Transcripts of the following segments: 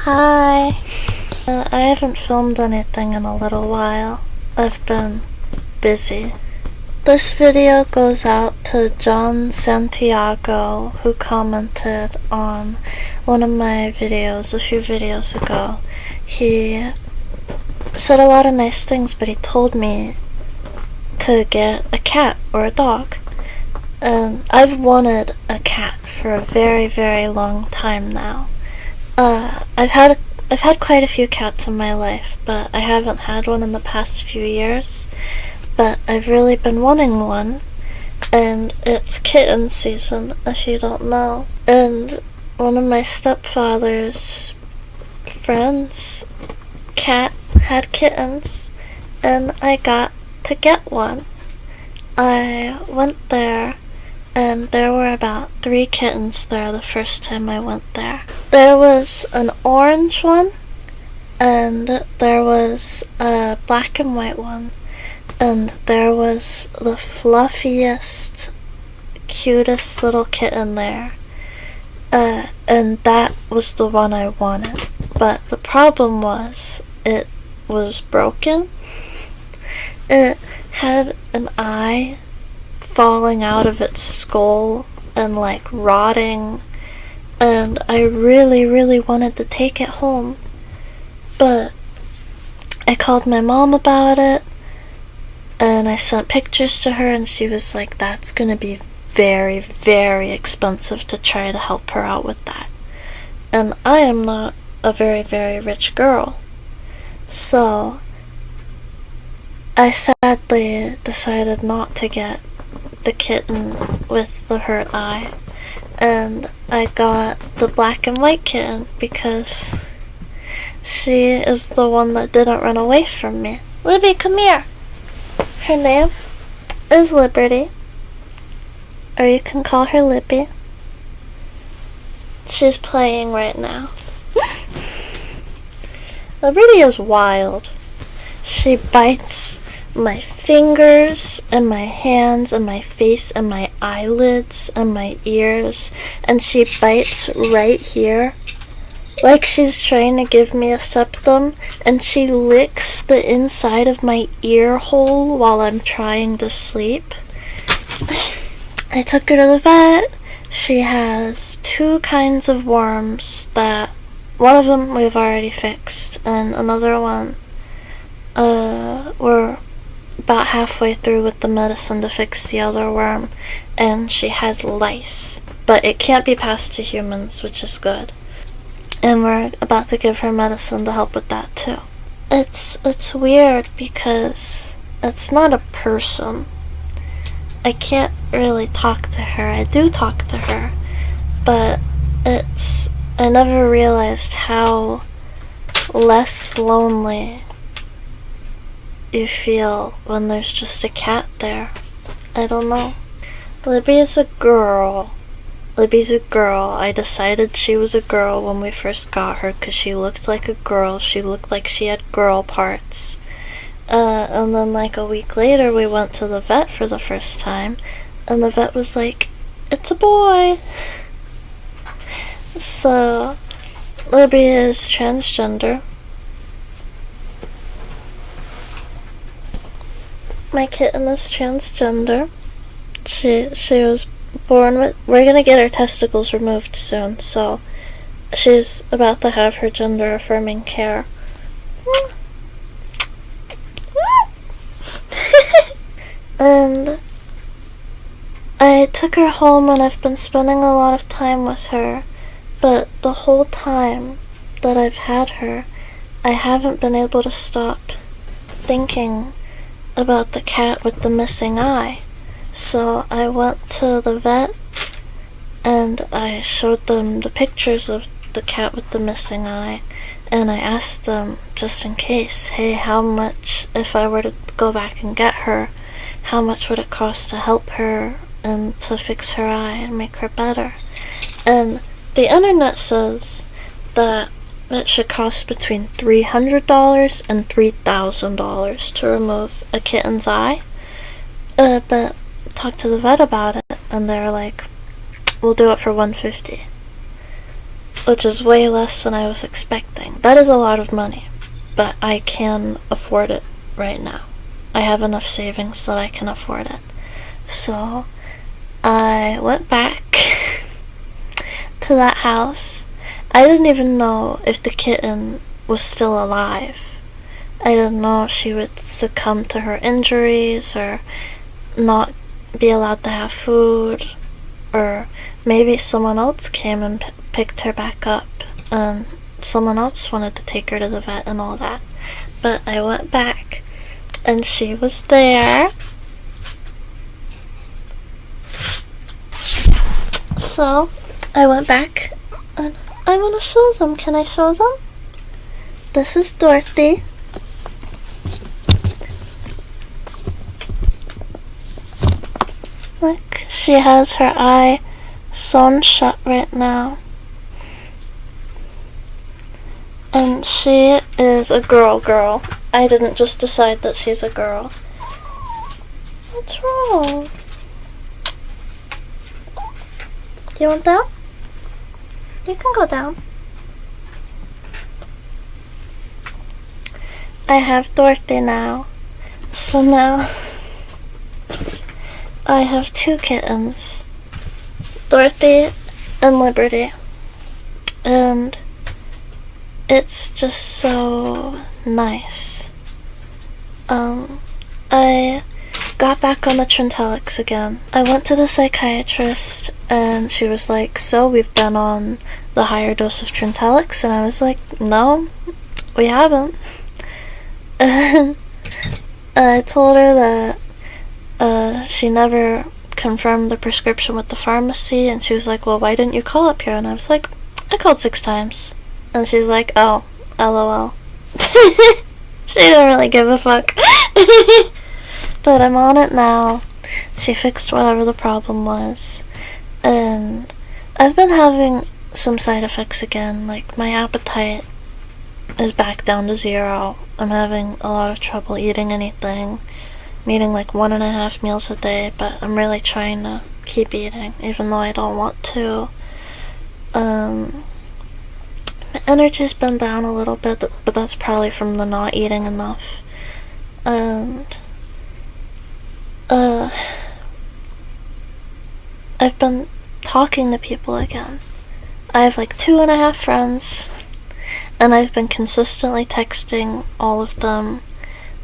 Hi. I haven't filmed anything in a little while. I've been busy. This video goes out to John Santiago, who commented on one of my videos a few videos ago. He said a lot of nice things, but he told me to get a cat or a dog. And I've wanted a cat for a very, very long time now. I've had quite a few cats in my life, but I haven't had one in the past few years. But I've really been wanting one, and it's kitten season, if you don't know. And one of my stepfather's friends' cat had kittens, and I got to get one. I went there, and there were about 3 kittens there the first time I went there. There was an orange one, and there was a black and white one, and there was the fluffiest, cutest little kitten there. And that was the one I wanted. But the problem was, it was broken. It had an eye falling out of its skull and like rotting, and I really, really wanted to take it home. But I called my mom about it, and I sent pictures to her, and she was like, that's gonna be very, very expensive to try to help her out with that. And I am not a very, very rich girl. So I sadly decided not to get the kitten with the hurt eye, and I got the black and white kitten because she is the one that didn't run away from me. Libby, come here! Her name is Liberty, or you can call her Lippy. She's playing right now. Liberty is wild. She bites my fingers and my hands and my face and my eyelids and my ears, and she bites right here like she's trying to give me a septum, and she licks the inside of my ear hole while I'm trying to sleep. I took her to the vet. She has 2 kinds of worms that one of them we've already fixed, and another one we're about halfway through with the medicine to fix the other worm, and she has lice, but it can't be passed to humans, which is good. And we're about to give her medicine to help with that too. It's weird because it's not a person. I can't really talk to her. I do talk to her, but I never realized how less lonely you feel when there's just a cat there. I don't know. Libby is a girl. Libby's a girl. I decided she was a girl when we first got her because she looked like a girl. She looked like she had girl parts. And then like a week later we went to the vet for the first time, and the vet was like, it's a boy. So Libby is transgender. My kitten is transgender. She was born with... We're gonna get her testicles removed soon, so she's about to have her gender-affirming care. And I took her home, and I've been spending a lot of time with her, but the whole time that I've had her, I haven't been able to stop thinking about the cat with the missing eye. So I went to the vet, and I showed them the pictures of the cat with the missing eye, and I asked them, just in case, hey, how much, if I were to go back and get her, how much would it cost to help her and to fix her eye and make her better? And the internet says that it should cost between $300 and $3,000 to remove a kitten's eye. But talked to the vet about it, and they're like, we'll do it for $150. which is way less than I was expecting. That is a lot of money, but I can afford it right now. I have enough savings that I can afford it. So I went back to that house. I didn't even know if the kitten was still alive. I didn't know if she would succumb to her injuries or not be allowed to have food, or maybe someone else came and picked her back up and someone else wanted to take her to the vet and all that. But I went back and she was there. So I went back and I want to show them. Can I show them? This is Dorothy. Look, she has her eye sewn shut right now. And she is a girl. I didn't just decide that she's a girl. What's wrong? Do you want down? You can go down. I have Dorothy now. So now I have two kittens, Dorothy and Liberty, and it's just so nice. I got back on the Trintellix again. I went to the psychiatrist and she was like, so we've been on the higher dose of Trintellix? And I was like, no, we haven't. And I told her that she never confirmed the prescription with the pharmacy, and she was like, well, why didn't you call up here? And I was like, I called 6 times. And she's like, oh, LOL. She didn't really give a fuck. But I'm on it now. She fixed whatever the problem was. And I've been having some side effects again. Like, my appetite is back down to 0. I'm having a lot of trouble eating anything. I'm eating like 1.5 meals a day, but I'm really trying to keep eating, even though I don't want to. My energy's been down a little bit, but that's probably from the not eating enough. And I've been talking to people again. I have like 2.5 friends, and I've been consistently texting all of them,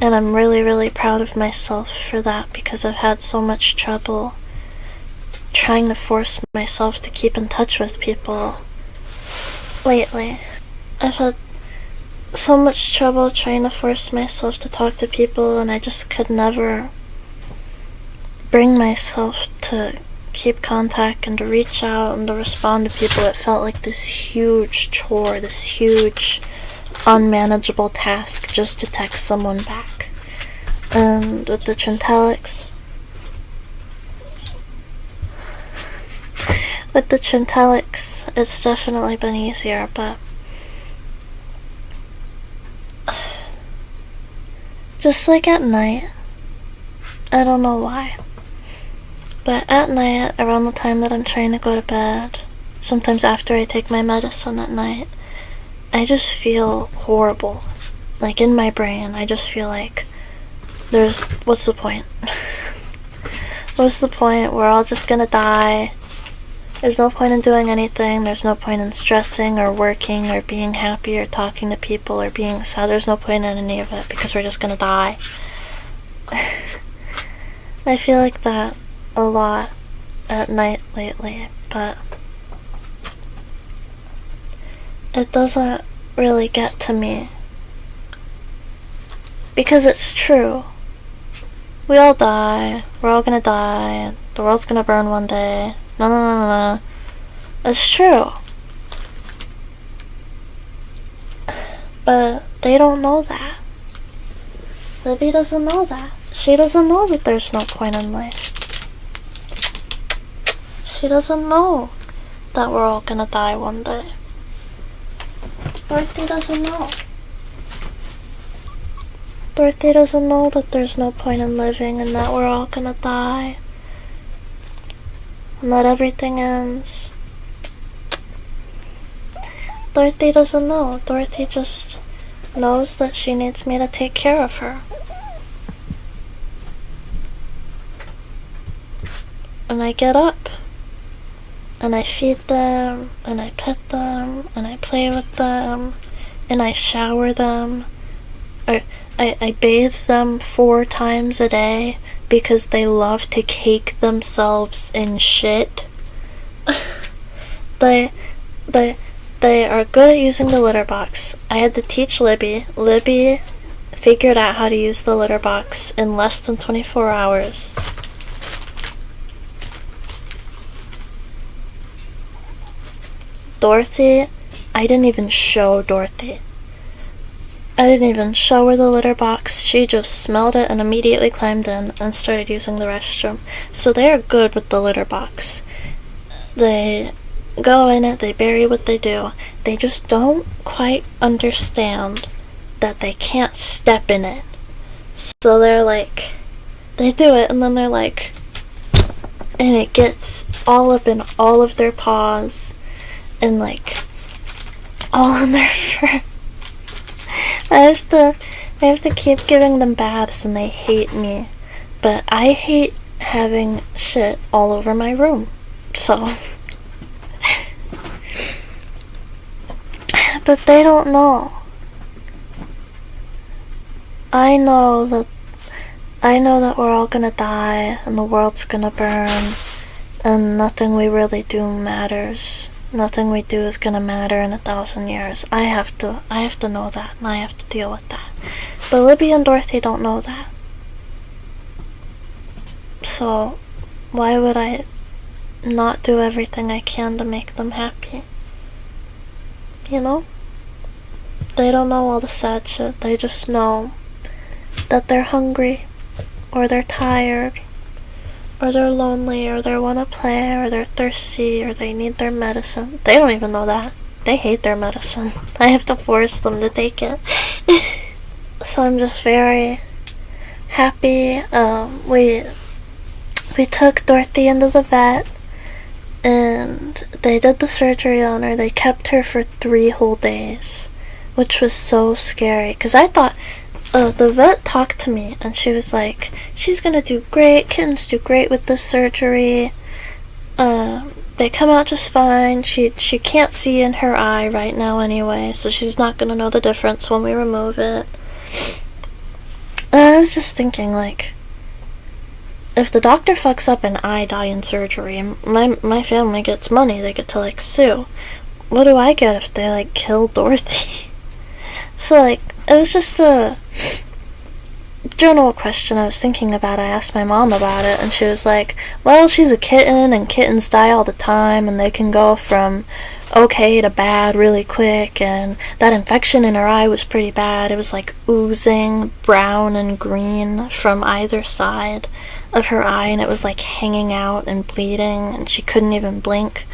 and I'm really, really proud of myself for that, because I've had so much trouble trying to force myself to keep in touch with people lately. I've had so much trouble trying to force myself to talk to people, and I just could never bring myself to keep contact and to reach out and to respond to people. It felt like this huge chore, this huge unmanageable task just to text someone back. And with the Trintellix, it's definitely been easier, but just like at night, I don't know why, but at night, around the time that I'm trying to go to bed, sometimes after I take my medicine at night, I just feel horrible. Like, in my brain, I just feel like what's the point? What's the point? We're all just gonna die. There's no point in doing anything. There's no point in stressing or working or being happy or talking to people or being sad. There's no point in any of it because we're just gonna die. I feel like that a lot at night lately, but it doesn't really get to me because it's true. We all die. We're all gonna die. The world's gonna burn one day. No. It's true. But they don't know that. Libby doesn't know that. She doesn't know that there's no point in life. She doesn't know that we're all gonna die one day. Dorothy doesn't know. Dorothy doesn't know that there's no point in living and that we're all gonna die. And that everything ends. Dorothy doesn't know. Dorothy just knows that she needs me to take care of her. And I get up, and I feed them, and I pet them, and I play with them, and I shower them. Or I bathe them 4 times a day because they love to cake themselves in shit. They are good at using the litter box. I had to teach Libby. Libby figured out how to use the litter box in less than 24 hours. Dorothy, I didn't even show Dorothy. I didn't even show her the litter box. She just smelled it and immediately climbed in and started using the restroom. So they are good with the litter box. They go in it, they bury what they do. They just don't quite understand that they can't step in it. So they're like, they do it and then they're like, and it gets all up in all of their paws and like all on their fur. I have to keep giving them baths and they hate me. But I hate having shit all over my room. So but they don't know. I know that we're all gonna die and the world's gonna burn and nothing we really do matters. Nothing we do is gonna matter in 1,000 years. I have to know that, and I have to deal with that. But Libby and Dorothy don't know that. So, why would I not do everything I can to make them happy? You know? They don't know all the sad shit. They just know that they're hungry, or they're tired, or they're lonely, or they want to play, or they're thirsty, or they need their medicine. They don't even know that. They hate their medicine. I have to force them to take it. So I'm just very happy. We took Dorothy into the vet, and they did the surgery on her. They kept her for 3 whole days, which was so scary, because I thought, the vet talked to me, and she was like, she's gonna do great, kittens do great with this surgery, they come out just fine, she can't see in her eye right now anyway, so she's not gonna know the difference when we remove it. And I was just thinking, like, if the doctor fucks up and I die in surgery, and my family gets money, they get to, like, sue. What do I get if they, like, kill Dorothy? So, like, it was just a general question I was thinking about. I asked my mom about it, and she was like, well, she's a kitten, and kittens die all the time, and they can go from okay to bad really quick, and that infection in her eye was pretty bad. It was, like, oozing brown and green from either side of her eye, and it was, like, hanging out and bleeding, and she couldn't even blink.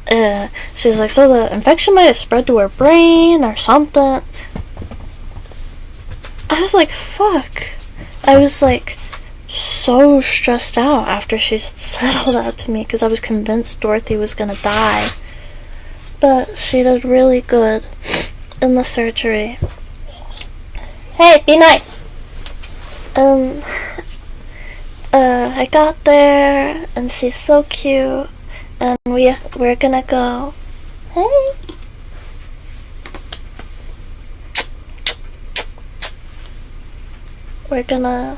She was like, so the infection might have spread to her brain or something. I was like, fuck. I was like so stressed out after she said all that to me, because I was convinced Dorothy was gonna die. But she did really good in the surgery. Hey, be nice! And I got there, and she's so cute, and we're gonna go. Hey! We're gonna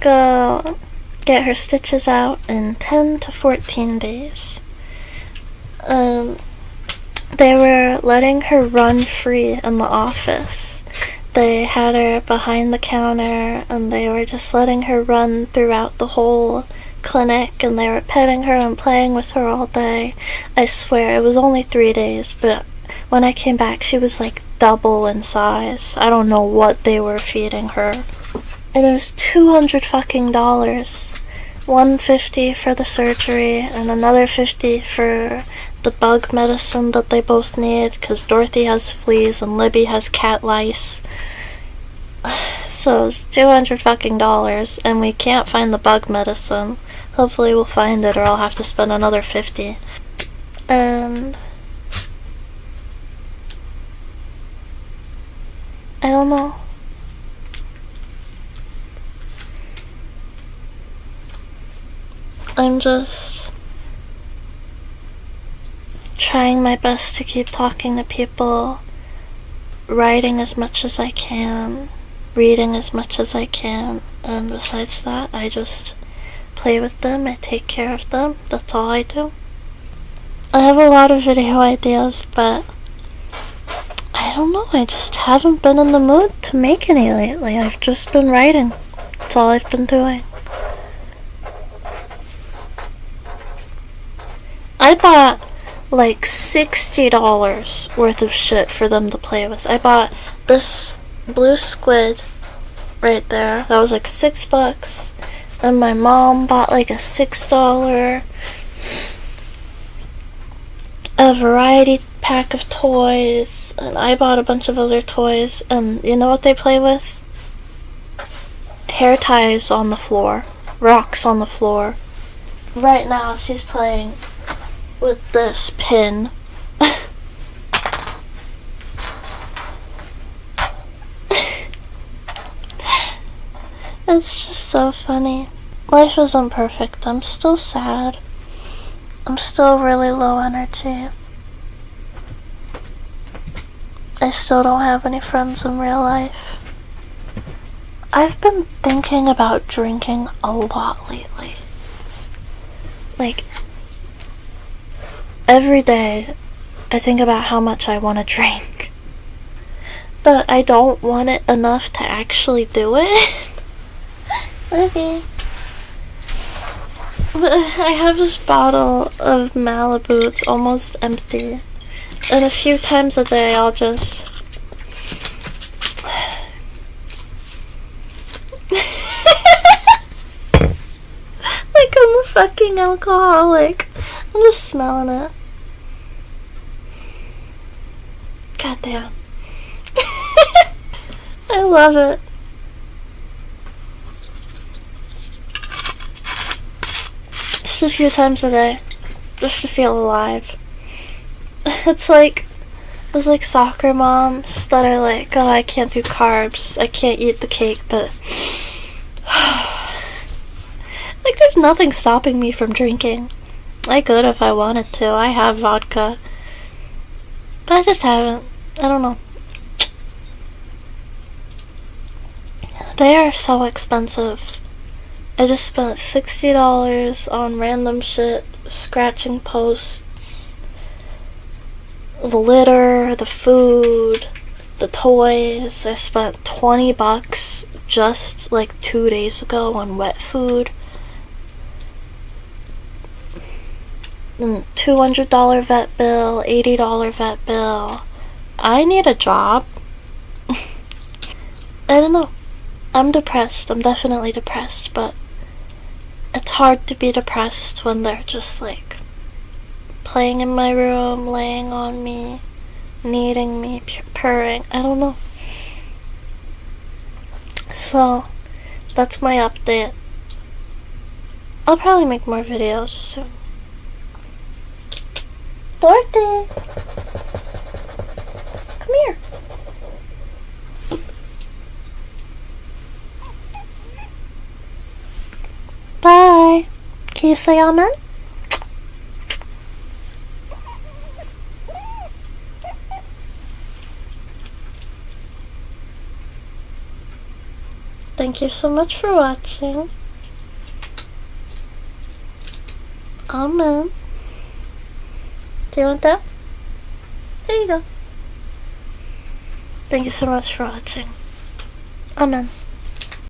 go get her stitches out in 10 to 14 days. They were letting her run free in the office. They had her behind the counter, and they were just letting her run throughout the whole clinic, and they were petting her and playing with her all day. I swear, it was only 3 days, but when I came back, she was like double in size. I don't know what they were feeding her. And it was $200 fucking dollars. $150 for the surgery, and another $50 for the bug medicine that they both need, because Dorothy has fleas and Libby has cat lice. So it's $200 fucking dollars, and we can't find the bug medicine. Hopefully we'll find it, or I'll have to spend another $50. And I don't know. I'm just trying my best to keep talking to people, writing as much as I can, reading as much as I can, and besides that, I just play with them, I take care of them, that's all I do. I have a lot of video ideas, but I don't know, I just haven't been in the mood to make any lately. I've just been writing. That's all I've been doing. I bought like $60 worth of shit for them to play with. I bought this blue squid right there. That was like $6. And my mom bought like a $6 a variety pack of toys, and I bought a bunch of other toys. And you know what they play with? Hair ties on the floor, rocks on the floor. Right now she's playing with this pin. It's just so funny. Life isn't perfect. I'm still sad. I'm still really low energy. I still don't have any friends in real life. I've been thinking about drinking a lot lately. Like, every day I think about how much I want to drink. But I don't want it enough to actually do it. Okay. But I have this bottle of Malibu. It's almost empty. And a few times a day I'll just... like I'm a fucking alcoholic. I'm just smelling it. Goddamn. I love it. Just a few times a day. Just to feel alive. It's like soccer moms that are like, oh, I can't do carbs. I can't eat the cake, but... like, there's nothing stopping me from drinking. I could if I wanted to. I have vodka. But I just haven't. I don't know. They are so expensive. I just spent $60 on random shit, scratching posts, the litter, the food, the toys. I spent $20 just like 2 days ago on wet food. And $200 vet bill, $80 vet bill. I need a job. I don't know. I'm depressed. I'm definitely depressed, but it's hard to be depressed when they're just like playing in my room, laying on me, kneading me, purring. I don't know. So, that's my update. I'll probably make more videos soon. Dorothy! Come here. Bye. Can you say amen? Thank you so much for watching. Amen. Do you want that? Here you go. Thank you so much for watching. Amen.